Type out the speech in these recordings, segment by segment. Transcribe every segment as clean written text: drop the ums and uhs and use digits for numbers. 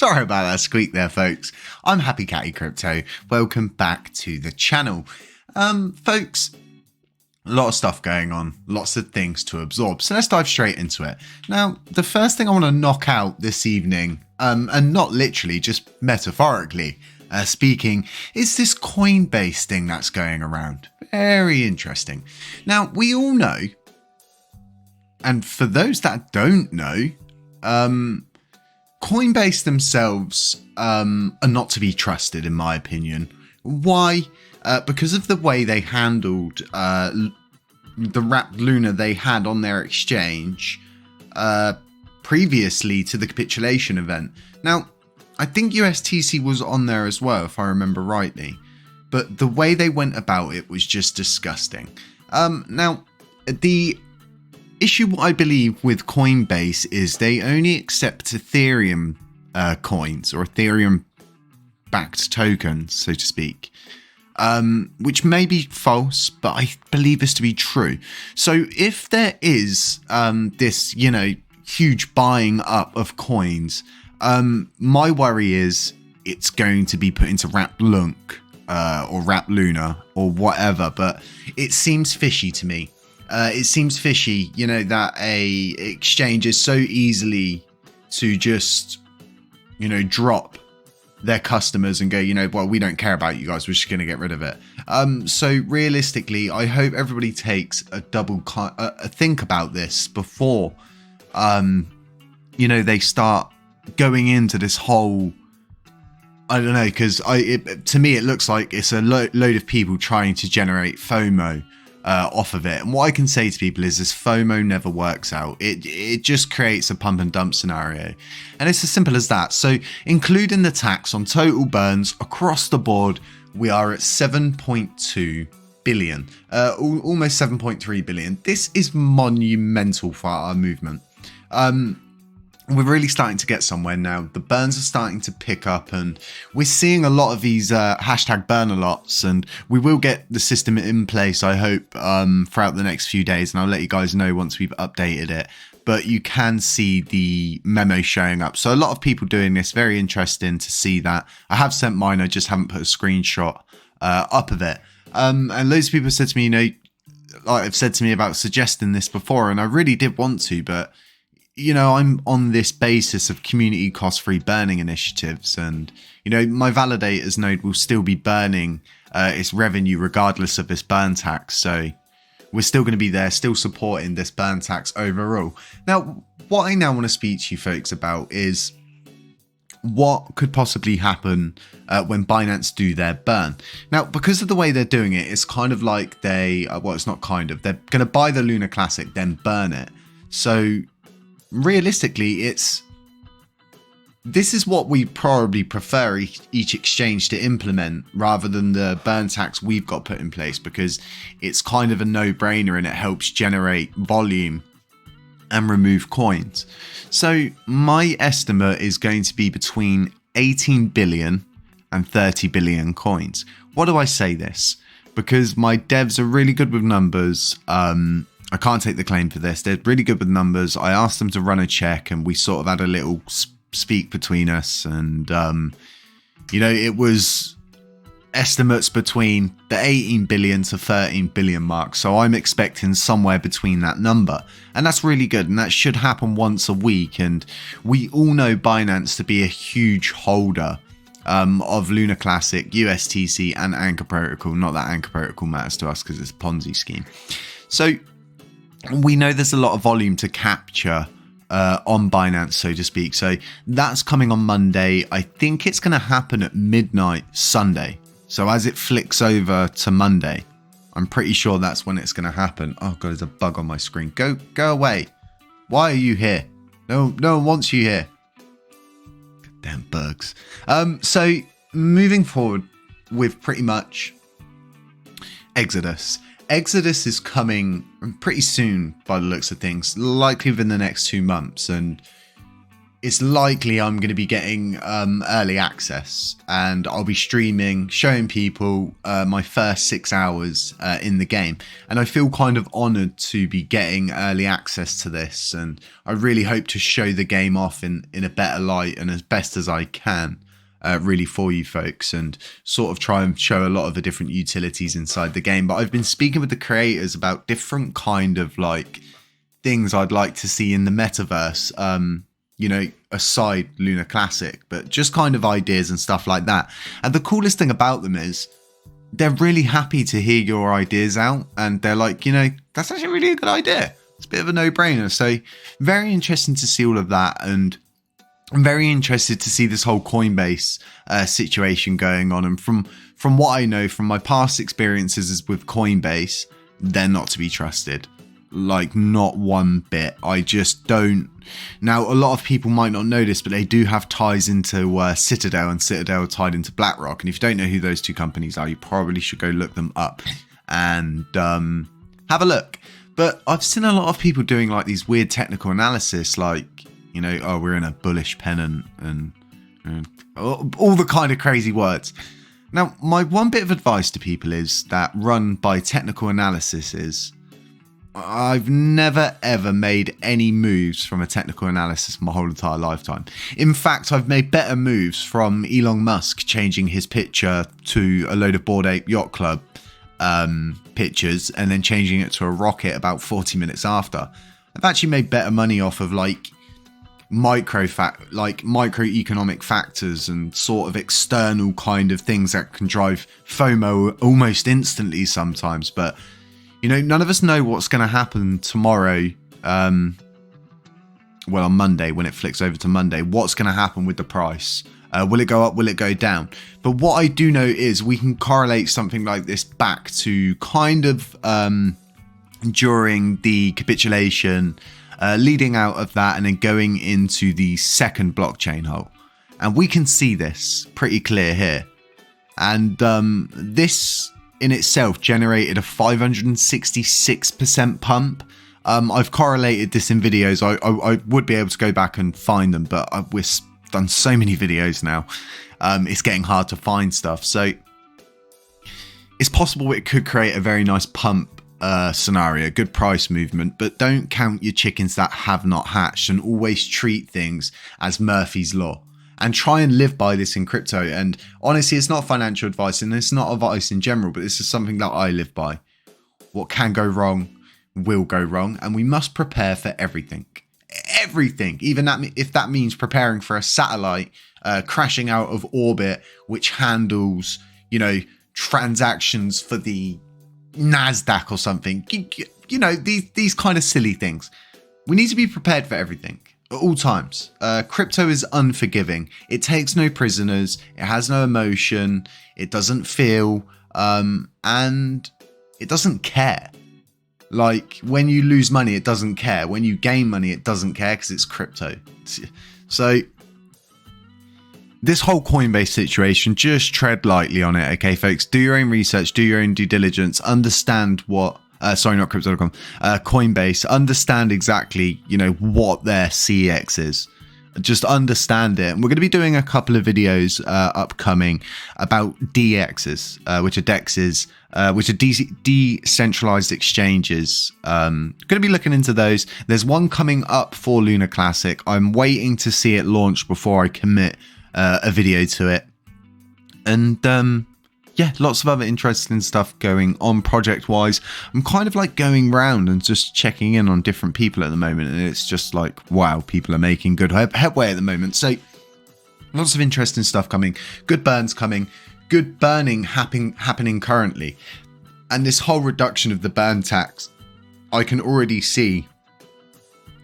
Sorry about that squeak there, folks. I'm Happy Catty Crypto. Welcome back to the channel. Folks, a lot of stuff going on, lots of things to absorb. So let's dive straight into it. Now, the first thing I want to knock out this evening, and not literally, just metaphorically speaking, is this Coinbase thing that's going around. Very interesting. Now, we all know, and for those that don't know, Coinbase themselves are not to be trusted, in my opinion. Why? Because of the way they handled the wrapped Luna they had on their exchange previously to the capitulation event. Now, I think USTC was on there as well, if I remember rightly. But the way they went about it was just disgusting. Now, the issue I believe with Coinbase is they only accept Ethereum coins or Ethereum backed tokens, so to speak, which may be false, but I believe this to be true. So if there is this, huge buying up of coins, my worry is it's going to be put into wrapped LUNC or wrapped Luna or whatever, but it seems fishy to me. It seems fishy, that a exchange is so easily to just, drop their customers and go, well, we don't care about you guys. We're just going to get rid of it. So realistically, I hope everybody takes a think about this before, they start going into this whole, I don't know, because to me, it looks like it's a load of people trying to generate FOMO off of it. And what I can say to people is this FOMO never works out. It just creates a pump and dump scenario. And it's as simple as that. So including the tax on total burns across the board, we are at 7.2 billion, almost 7.3 billion. This is monumental for our movement. We're really starting to get somewhere now. The burns are starting to pick up and we're seeing a lot of these hashtag burn-a-lots, and we will get the system in place, I hope, throughout the next few days, and I'll let you guys know once we've updated it. But you can see the memo showing up. So a lot of people doing this, very interesting to see that. I have sent mine, I just haven't put a screenshot up of it. And loads of people said to me, like have said to me about suggesting this before, and I really did want to, but I'm on this basis of community cost-free burning initiatives, and my validators node will still be burning its revenue regardless of this burn tax. So we're still going to be there, still supporting this burn tax overall. Now, what I now want to speak to you folks about is what could possibly happen when Binance do their burn. Now, because of the way they're doing it, it's kind of like it's not kind of, they're going to buy the LUNACLASSIC, then burn it. So realistically, this is what we probably prefer each exchange to implement rather than the burn tax we've got put in place, because it's kind of a no-brainer and it helps generate volume and remove coins. So my estimate is going to be between 18 billion and 30 billion coins. Why do I say this? Because my devs are really good with numbers. I can't take the claim for this. They're really good with numbers. I asked them to run a check and we sort of had a little speak between us. And, it was estimates between the 18 billion to 13 billion mark. So I'm expecting somewhere between that number. And that's really good. And that should happen once a week. And we all know Binance to be a huge holder of LUNACLASSIC, USTC and Anchor Protocol. Not that Anchor Protocol matters to us because it's a Ponzi scheme. So we know there's a lot of volume to capture on Binance, so to speak. So that's coming on Monday. I think it's going to happen at midnight Sunday. So as it flicks over to Monday, I'm pretty sure that's when it's going to happen. Oh God, there's a bug on my screen. Go away. Why are you here? No one wants you here. Goddamn bugs. So moving forward with pretty much Exodus. Exodus is coming pretty soon by the looks of things, likely within the next 2 months. And it's likely I'm going to be getting early access, and I'll be streaming, showing people my first 6 hours in the game. And I feel kind of honoured to be getting early access to this, and I really hope to show the game off in a better light and as best as I can, really, for you folks, and sort of try and show a lot of the different utilities inside the game. But I've been speaking with the creators about different kind of like things I'd like to see in the metaverse, you know, aside LUNACLASSIC, but just kind of ideas and stuff like that. And the coolest thing about them is they're really happy to hear your ideas out, and they're like, you know, that's actually really a good idea. It's a bit of a no-brainer. So very interesting to see all of that, and I'm very interested to see this whole Coinbase situation going on. And from what I know from my past experiences with Coinbase, they're not to be trusted. Like, not one bit. I just don't. Now, a lot of people might not know this, but they do have ties into Citadel, and Citadel are tied into BlackRock. And if you don't know who those two companies are, you probably should go look them up and have a look. But I've seen a lot of people doing like these weird technical analysis, like, you know, oh, we're in a bullish pennant, and all the kind of crazy words. Now, my one bit of advice to people is that run by technical analysis is, I've never ever made any moves from a technical analysis my whole entire lifetime. In fact, I've made better moves from Elon Musk changing his picture to a load of Bored Ape Yacht Club pictures and then changing it to a rocket about 40 minutes after. I've actually made better money off of like microeconomic factors and sort of external kind of things that can drive FOMO almost instantly sometimes. But you know, none of us know what's going to happen tomorrow. Well, on Monday, when it flicks over to Monday, what's going to happen with the price? Will it go up? Will it go down? But what I do know is we can correlate something like this back to kind of during the capitulation, leading out of that, and then going into the second blockchain hole. And we can see this pretty clear here. And this in itself generated a 566% pump. I've correlated this in videos. I would be able to go back and find them, but we've done so many videos now. It's getting hard to find stuff. So it's possible it could create a very nice pump scenario, good price movement, but don't count your chickens that have not hatched, and always treat things as Murphy's Law. And try and live by this in crypto. And honestly, it's not financial advice, and it's not advice in general, but this is something that I live by. What can go wrong will go wrong, and we must prepare for everything. Everything, even if that means preparing for a satellite crashing out of orbit, which handles, you know, transactions for the NASDAQ or something. You know, these kind of silly things. We need to be prepared for everything. At all times. Crypto is unforgiving. It takes no prisoners. It has no emotion. It doesn't feel. And it doesn't care. Like, when you lose money, it doesn't care. When you gain money, it doesn't care, because it's crypto. So this whole Coinbase situation, just tread lightly on it, okay, folks? Do your own research. Do your own due diligence. Understand what... sorry, not crypto.com, Coinbase, understand exactly, you know, what their CEX is. Just understand it. And we're going to be doing a couple of videos upcoming about DEXs, which are DEXs, which are decentralized exchanges. Going to be looking into those. There's one coming up for LUNACLASSIC. I'm waiting to see it launch before I commit a video to it. And yeah, lots of other interesting stuff going on project-wise. I'm kind of like going round and just checking in on different people at the moment, and it's just like, wow, people are making good headway at the moment. So lots of interesting stuff coming, good burns coming, good burning happening currently. And this whole reduction of the burn tax, I can already see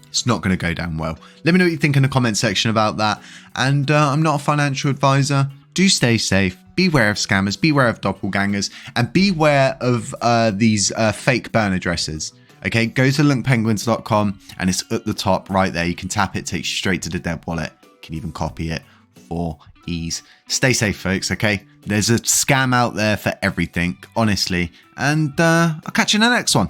it's not going to go down well. Let me know what you think in the comment section about that. And I'm not a financial advisor. Do stay safe. Beware of scammers, beware of doppelgangers, and beware of these fake burn addresses. Okay, go to LUNCPenguins.com, and it's at the top right there. You can tap it, takes you straight to the dev wallet. You can even copy it for ease. Stay safe, folks, okay? There's a scam out there for everything, honestly. And I'll catch you in the next one.